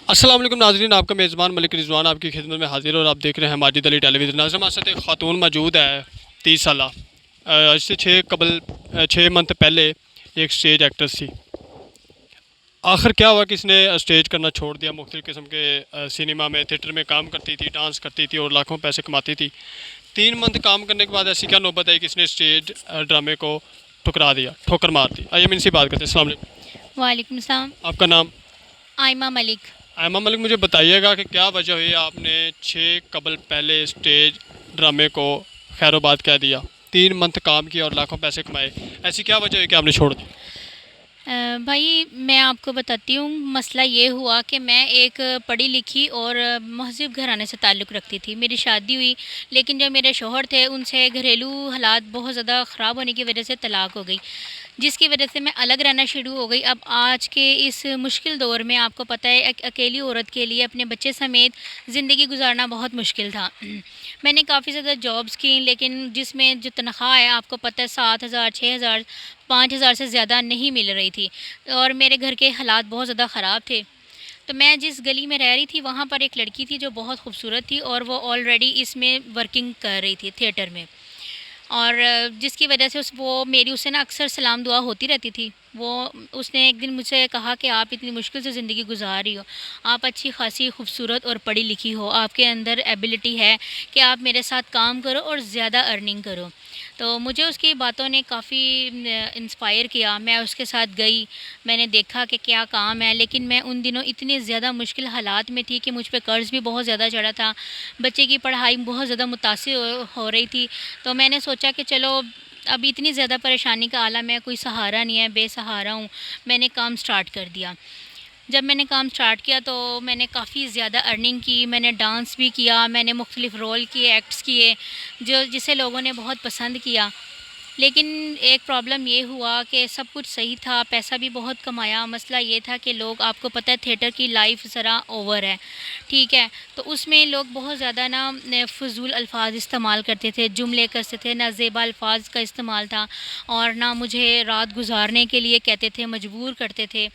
अस्सलाम वालेकुम नाज़रीन, आपका मेज़बान मलिक रिजवान आपकी खिदमत में हाजिर और आप देख रहे हैं माजिद अली टेलीविज़न। नाज़रीन, हमारे साथ एक खातून मौजूद है 30 साल। आज से 6 मंथ पहले एक स्टेज एक्ट्रेस थी। आखिर क्या हुआ कि इसने स्टेज करना छोड़ दिया। मुख्तलिफ़ किस्म के सिनेमा में, थिएटर में काम करती थी, डांस करती थी और लाखों पैसे कमाती थी। 3 मंथ काम करने के बाद ऐसी क्या नौबत आई कि इसने स्टेज ड्रामे को ठुकरा दिया, ठोकर मार दी। आइए हम इनसे बात करते हैं। अस्सलाम वालेकुम। वालेकुम सलाम। आपका नाम? आयमा मलिक। आयमा मलिक, मुझे बताइएगा कि क्या वजह हुई आपने 6 कबल पहले स्टेज ड्रामे को खैरोबाद कह दिया, 3 मंथ काम किया और लाखों पैसे कमाए। ऐसी क्या वजह हुई कि आपने छोड़ दी? भाई मैं आपको बताती हूँ, मसला ये हुआ कि मैं एक पढ़ी लिखी और महज़ब घराने से ताल्लुक़ रखती थी। मेरी शादी हुई, लेकिन जो मेरे शौहर थे उनसे घरेलू हालात बहुत ज़्यादा ख़राब होने की वजह से तलाक़ हो गई, जिसकी वजह से मैं अलग रहना शुरू हो गई। अब आज के इस मुश्किल दौर में आपको पता है, एक अकेली औरत के लिए अपने बच्चे समेत ज़िंदगी गुजारना बहुत मुश्किल था। मैंने काफ़ी ज़्यादा जॉब्स की, लेकिन जिसमें जो तनख्वाह है आपको पता है 7,000, 6,000, 5,000 से ज़्यादा नहीं मिल रही थी और मेरे घर के हालात बहुत ज़्यादा ख़राब थे। तो मैं जिस गली में रह रही थी वहाँ पर एक लड़की थी जो बहुत खूबसूरत थी और वो ऑलरेडी इसमें वर्किंग कर रही थी थिएटर में, और जिसकी वजह से उस वो मेरी उससे ना अक्सर सलाम दुआ होती रहती थी। वो उसने एक दिन मुझसे कहा कि आप इतनी मुश्किल से ज़िंदगी गुजार रही हो, आप अच्छी खासी खूबसूरत और पढ़ी लिखी हो, आपके अंदर एबिलिटी है कि आप मेरे साथ काम करो और ज़्यादा अर्निंग करो। तो मुझे उसकी बातों ने काफ़ी इंस्पायर किया। मैं उसके साथ गई, मैंने देखा कि क्या काम है, लेकिन मैं उन दिनों इतनी ज़्यादा मुश्किल हालात में थी कि मुझ पे कर्ज़ भी बहुत ज़्यादा चढ़ा था, बच्चे की पढ़ाई बहुत ज़्यादा मुतासिर हो रही थी। तो मैंने सोचा कि चलो, अब इतनी ज़्यादा परेशानी का आलम है, कोई सहारा नहीं है, बेसहारा हूँ। मैंने काम स्टार्ट कर दिया। जब मैंने काम स्टार्ट किया तो मैंने काफ़ी ज़्यादा अर्निंग की, मैंने डांस भी किया, मैंने मुख्तलिफ़ रोल किए, एक्ट्स किए, जो जिसे लोगों ने बहुत पसंद किया। लेकिन एक प्रॉब्लम ये हुआ कि सब कुछ सही था, पैसा भी बहुत कमाया, मसला ये था कि लोग, आपको पता है थिएटर की लाइफ ज़रा ओवर है, ठीक है? तो उसमें लोग बहुत ज़्यादा ना फ़ुज़ूल अल्फाज इस्तेमाल करते थे, जुमले कसते थे, ना ज़ेबा अल्फाज का इस्तेमाल था और ना मुझे रात गुजारने के लिए कहते थे, मजबूर करते थे।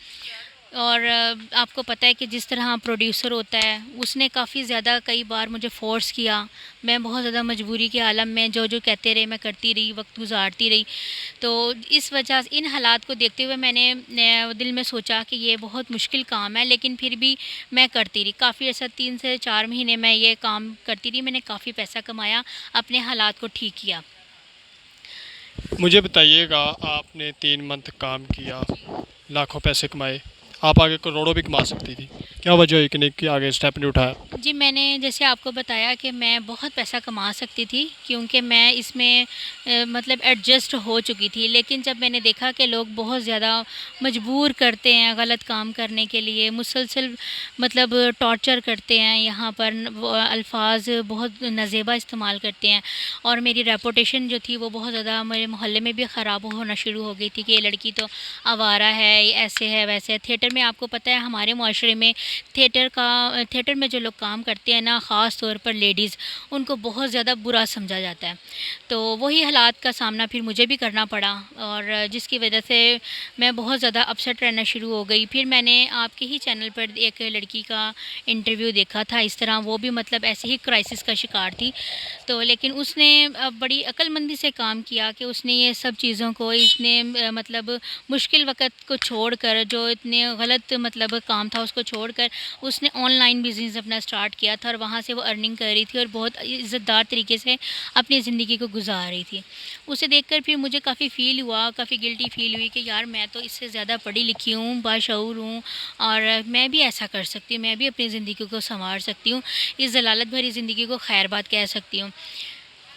और आपको पता है कि जिस तरह प्रोड्यूसर होता है, उसने काफ़ी ज़्यादा कई बार मुझे फ़ोर्स किया। मैं बहुत ज़्यादा मजबूरी के आलम में जो जो कहते रहे मैं करती रही, वक्त गुजारती रही। तो इस वजह से, इन हालात को देखते हुए मैंने दिल में सोचा कि ये बहुत मुश्किल काम है, लेकिन फिर भी मैं करती रही। काफ़ी ऐसा 3 से 4 महीने मैं ये काम करती रही, मैंने काफ़ी पैसा कमाया, अपने हालात को ठीक किया। मुझे बताइएगा, आपने 3 मंथ काम किया, लाखों पैसे कमाए, आप आगे करोड़ों भी कमा सकती थी। क्या वजह हुई कि नहीं, कि आगे स्टेप नहीं उठाया? जी, मैंने जैसे आपको बताया कि मैं बहुत पैसा कमा सकती थी, क्योंकि मैं इसमें मतलब एडजस्ट हो चुकी थी। लेकिन जब मैंने देखा कि लोग बहुत ज़्यादा मजबूर करते हैं गलत काम करने के लिए, मुसलसल मतलब टॉर्चर करते हैं, यहाँ पर वो अल्फाज बहुत नाज़ेबा इस्तेमाल करते हैं, और मेरी रेपुटेशन जो थी वो बहुत ज़्यादा मेरे मोहल्ले में भी ख़राब होना शुरू हो गई थी कि ये लड़की तो आवारा है, ये ऐसे है, वैसे है। थिएटर में आपको पता है हमारे माशरे में थिएटर में जो लोग काम करते हैं ना, ख़ास तौर पर लेडीज़, उनको बहुत ज़्यादा बुरा समझा जाता है। तो वही हालात का सामना फिर मुझे भी करना पड़ा, और जिसकी वजह से मैं बहुत ज़्यादा अपसेट रहना शुरू हो गई। फिर मैंने आपके ही चैनल पर एक लड़की का इंटरव्यू देखा था, इस तरह वो भी मतलब ऐसे ही क्राइसिस का शिकार थी। तो लेकिन उसने बड़ी अक्लमंदी से काम किया कि उसने ये सब चीज़ों को, इतने मतलब मुश्किल वक़्त को छोड़कर, जो इतने गलत मतलब काम था उसको छोड़कर, उसने ऑनलाइन बिज़नेस अपना स्टार्ट किया था और वहाँ से वो अर्निंग कर रही थी और बहुत इज़्ज़तदार तरीके से अपनी ज़िंदगी को गुजार रही थी। उसे देखकर फिर मुझे काफ़ी फ़ील हुआ, काफ़ी गिल्टी फ़ील हुई कि यार, मैं तो इससे ज़्यादा पढ़ी लिखी हूँ, बाशऊर हूँ, और मैं भी ऐसा कर सकती हूँ, मैं भी अपनी ज़िंदगी को सँवार सकती हूँ, इस ज़लालत भरी ज़िंदगी को खैरबाद कह सकती हूँ।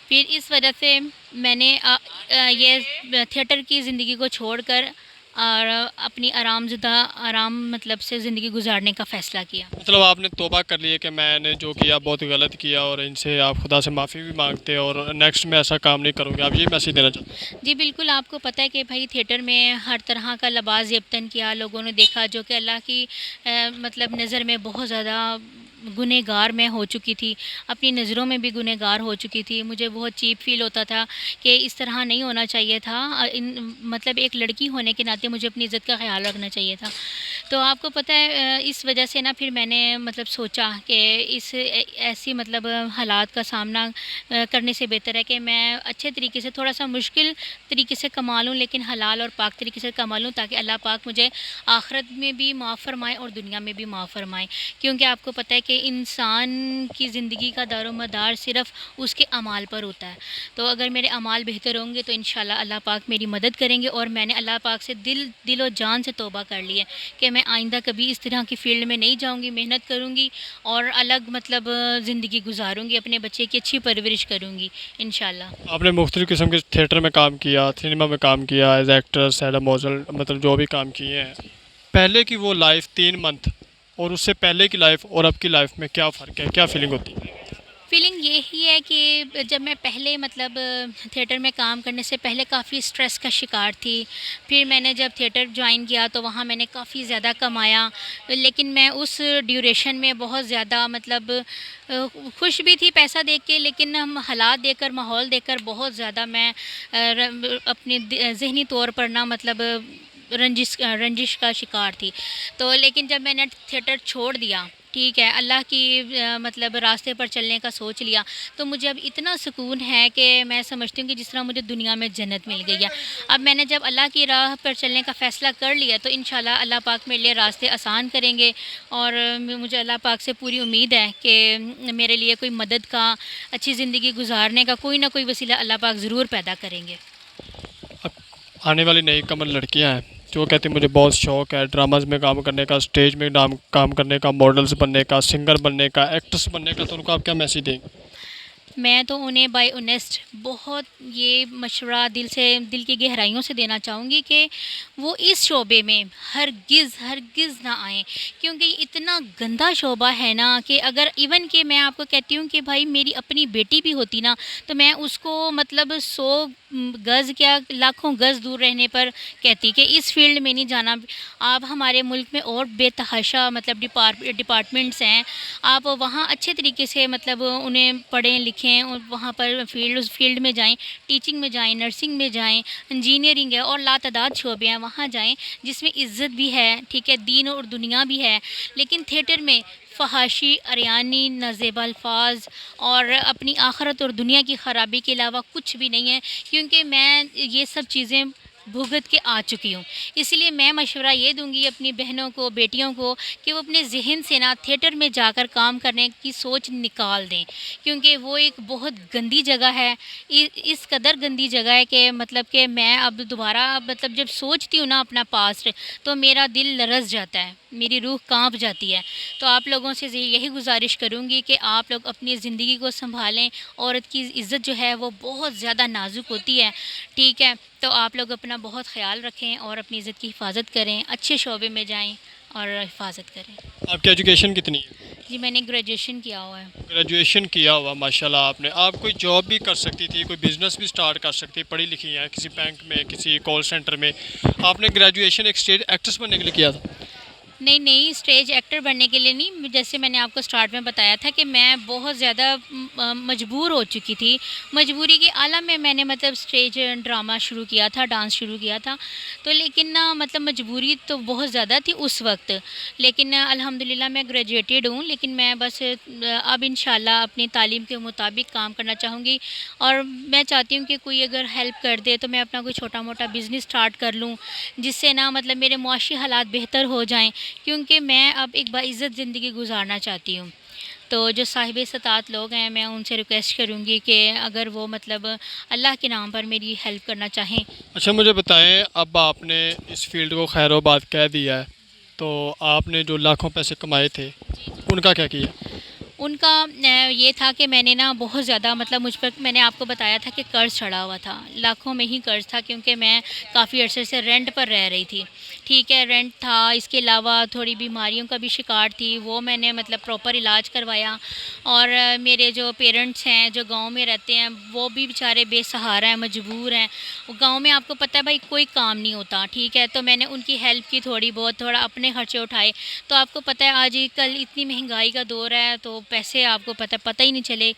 फिर इस वजह से मैंने ये थिएटर की ज़िंदगी को छोड़कर और अपनी आराम मतलब से ज़िंदगी गुजारने का फ़ैसला किया। मतलब आपने तौबा कर लिया कि मैंने जो किया बहुत गलत किया और इनसे आप खुदा से माफ़ी भी मांगते हैं और नेक्स्ट में ऐसा काम नहीं करूँगी, आप ये मैसेज देना चाहते हैं? जी बिल्कुल, आपको पता है कि भाई थिएटर में हर तरह का लिबास ज़ेबतन किया, लोगों ने देखा जो कि अल्लाह की मतलब नज़र में बहुत ज़्यादा गुनहगार मैं हो चुकी थी, अपनी नज़रों में भी गुनहगार हो चुकी थी। मुझे बहुत चीप फ़ील होता था कि इस तरह नहीं होना चाहिए था। मतलब एक लड़की होने के नाते मुझे अपनी इज़्ज़त का ख़्याल रखना चाहिए था। तो आपको पता है इस वजह से ना फिर मैंने मतलब सोचा कि ऐसी मतलब हालात का सामना करने से बेहतर है कि मैं अच्छे तरीके से, थोड़ा सा मुश्किल तरीके से कमा लूँ, लेकिन हलाल और पाक तरीके से कमा लूँ, ताकि अल्लाह पाक मुझे आखिरत में भी माफ़ फरमाए और दुनिया में भी माफ़ फरमाए। क्योंकि आपको पता है कि इंसान की ज़िंदगी का दारोमदार सिर्फ़ उसके अमाल पर होता है। तो अगर मेरे अमाल बेहतर होंगे तो इंशाल्लाह अल्लाह पाक मेरी मदद करेंगे। और मैंने अल्लाह पाक से दिल और जान से तौबा कर ली है कि मैं आइंदा कभी इस तरह की फ़ील्ड में नहीं जाऊँगी, मेहनत करूँगी और अलग मतलब ज़िंदगी गुजारूँगी, अपने बच्चे की अच्छी परवरिश करूँगी इंशाल्लाह। आपने मुख्तलिफ़ किस्म के थिएटर में काम किया, सिनेमा में काम किया, as actress, as a model, मतलब जो भी काम किए हैं। पहले की वो लाइफ 3 मंथ और उससे पहले की लाइफ और अब की लाइफ में क्या फ़र्क है, क्या फीलिंग होती है? फीलिंग यही है कि जब मैं पहले मतलब थिएटर में काम करने से पहले काफ़ी स्ट्रेस का शिकार थी। फिर मैंने जब थिएटर ज्वाइन किया तो वहाँ मैंने काफ़ी ज़्यादा कमाया, लेकिन मैं उस ड्यूरेशन में बहुत ज़्यादा मतलब खुश भी थी पैसा देख के, लेकिन हम हालात देखकर, माहौल देखकर बहुत ज़्यादा मैं अपने ज़हनी तौर पर ना मतलब रंजिश का शिकार थी। तो लेकिन जब मैंने थिएटर छोड़ दिया, ठीक है, अल्लाह की मतलब रास्ते पर चलने का सोच लिया, तो मुझे अब इतना सुकून है कि मैं समझती हूँ कि जिस तरह मुझे दुनिया में जन्नत मिल गई है। अब मैंने जब अल्लाह की राह पर चलने का फ़ैसला कर लिया तो इंशाल्लाह अल्लाह पाक मेरे लिए रास्ते आसान करेंगे। और मुझे अल्लाह पाक से पूरी उम्मीद है कि मेरे लिए कोई मदद का, अच्छी ज़िंदगी गुजारने का कोई ना कोई वसीला अल्लाह पाक ज़रूर पैदा करेंगे। अब आने वाली नई कमर लड़कियां हैं जो कहती हैं मुझे बहुत शौक़ है ड्रामाज में काम करने का, स्टेज में काम करने का, मॉडल्स बनने का, सिंगर बनने का, एक्ट्रेस बनने का, तो उनको आप क्या मैसेज देंगे? मैं तो उन्हें बाय ऑनेस्ट बहुत ये मशवरा दिल की गहराइयों से देना चाहूँगी कि वो इस शोबे में हरगिज़ ना आएँ। क्योंकि इतना गंदा शोबा है ना कि अगर इवन कि मैं आपको कहती हूँ कि भाई मेरी अपनी बेटी भी होती ना, तो मैं उसको मतलब 100 गज़ क्या लाखों गज़ दूर रहने पर कहती कि इस फील्ड में नहीं जाना। आप हमारे मुल्क में और बेतहाशा मतलब डिपार्टमेंट्स हैं, आप वहाँ अच्छे तरीके से मतलब उन्हें पढ़ें लिखें और वहाँ पर उस फील्ड में जाएँ, टीचिंग में जाएँ, नर्सिंग में जाएँ, इंजीनियरिंग है और लातादाद शोबे हैं, वहाँ जाएँ जिसमें इज़्ज़त भी है, ठीक है, दीन और दुनिया भी है। लेकिन थिएटर में फ़हाशी, अरियानी, नाज़ेब अल्फाज और अपनी आखिरत और दुनिया की ख़राबी के अलावा कुछ भी नहीं है। क्योंकि मैं ये सब चीज़ें भुगत के आ चुकी हूँ। इसलिए मैं मशवरा ये दूँगी अपनी बहनों को, बेटियों को कि वो अपने ज़हन से ना थिएटर में जाकर काम करने की सोच निकाल दें। क्योंकि वो एक बहुत गंदी जगह है। इस कदर गंदी जगह है कि मतलब कि मैं अब दोबारा मतलब जब सोचती हूँ ना अपना पास्ट, तो मेरा दिल लरज़ जाता है, मेरी रूह काँप जाती है। तो आप लोगों से यही गुज़ारिश करूँगी कि आप लोग अपनी ज़िंदगी को सँभालें। औरत की इज़्ज़त जो है वो बहुत ज़्यादा नाज़ुक होती है, ठीक है? तो आप लोग अपना बहुत ख़्याल रखें और अपनी इज़्ज़त की हिफाज़त करें, अच्छे शोबे में जाएँ और हिफाज़त करें। आपकी एजुकेशन कितनी है? जी, मैंने ग्रेजुएशन किया हुआ है। ग्रेजुएशन किया हुआ माशाल्लाह आपने। आप कोई जॉब भी कर सकती थी, कोई बिज़नेस भी स्टार्ट कर सकती, पढ़ी लिखी हैं, किसी बैंक में, किसी कॉल सेंटर में। आपने ग्रेजुएशन एक स्टेज एक्ट्रेस बनने के लिए किया था। नहीं, स्टेज एक्टर बनने के लिए नहीं। जैसे मैंने आपको स्टार्ट में बताया था कि मैं बहुत ज़्यादा मजबूर हो चुकी थी। मजबूरी के आलम में मैंने मतलब स्टेज ड्रामा शुरू किया था, डांस शुरू किया था। तो लेकिन ना मतलब मजबूरी तो बहुत ज़्यादा थी उस वक़्त। लेकिन अल्हम्दुलिल्लाह मैं ग्रेजुएटेड हूँ, लेकिन मैं बस अब इंशाल्लाह अपनी तालीम के मुताबिक काम करना चाहूँगी। और मैं चाहती हूँ कि कोई अगर हेल्प कर दे तो मैं अपना कोई छोटा-मोटा बिज़नेस स्टार्ट कर लूँ, जिससे ना मतलब मेरे मुआशी हालात बेहतर हो जाएँ। क्योंकि मैं अब एक बाइज़्ज़त ज़िंदगी गुजारना चाहती हूँ। तो जो साहिब इस्तात लोग हैं, मैं उनसे रिक्वेस्ट करूँगी कि अगर वो मतलब अल्लाह के नाम पर मेरी हेल्प करना चाहें। अच्छा मुझे बताएं, अब आपने इस फील्ड को खैरोबाद कह दिया है, तो आपने जो लाखों पैसे कमाए थे उनका क्या किया? उनका ये था कि मैंने ना बहुत ज़्यादा मतलब मुझ पर, मैंने आपको बताया था कि कर्ज़ चढ़ा हुआ था, लाखों में ही कर्ज़ था, क्योंकि मैं काफ़ी अरसे से रेंट पर रह रही थी। ठीक है, रेंट था, इसके अलावा थोड़ी बीमारियों का भी शिकार थी, वो मैंने मतलब प्रॉपर इलाज करवाया। और मेरे जो पेरेंट्स हैं जो गांव में रहते हैं, वो भी बेचारे बेसहारा हैं, मजबूर हैं। गांव में आपको पता है भाई कोई काम नहीं होता, ठीक है, तो मैंने उनकी हेल्प की थोड़ी बहुत, थोड़ा अपने खर्चे उठाए। तो आपको पता है आज कल इतनी महंगाई का दौर है, तो पैसे आपको पता ही नहीं चले,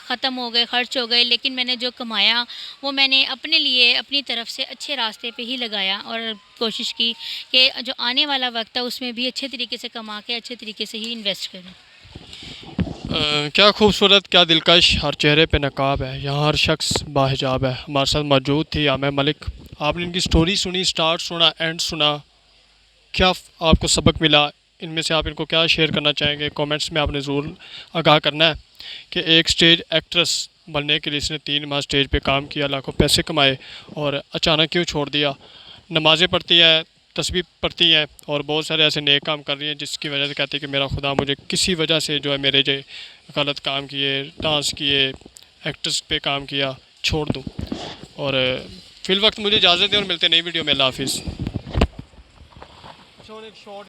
ख़त्म हो गए, खर्च हो गए। लेकिन मैंने जो कमाया वो मैंने अपने लिए अपनी तरफ से अच्छे रास्ते पे ही लगाया, और कोशिश की कि जो आने वाला वक्त है उसमें भी अच्छे तरीके से कमा के अच्छे तरीके से ही इन्वेस्ट करूँ। क्या खूबसूरत, क्या दिलकश, हर चेहरे पे नकाब है, यहाँ हर शख्स बाहिजाब है। हमारे साथ मौजूद थी आमिर मलिक। आपने इनकी स्टोरी सुनी, स्टार्ट सुना, एंड सुना, क्या आपको सबक मिला? इनमें से आप इनको क्या शेयर करना चाहेंगे? कमेंट्स में आपने ज़रूर आगाह करना है कि एक स्टेज एक्ट्रेस बनने के लिए इसने 3 माह स्टेज पे काम किया, लाखों पैसे कमाए, और अचानक क्यों छोड़ दिया? नमाज़ें पढ़ती है, तस्बीह पढ़ती हैं, और बहुत सारे ऐसे नेक काम कर रही हैं जिसकी वजह से कहती है कि मेरा खुदा मुझे किसी वजह से जो है मेरे जो गलत काम किए, डांस किए, एक्ट्रेस पे काम किया, छोड़ दूँ। और फिल वक्त मुझे इजाज़त दें और मिलते हैं नई वीडियो में। अल्लाह हाफिज़।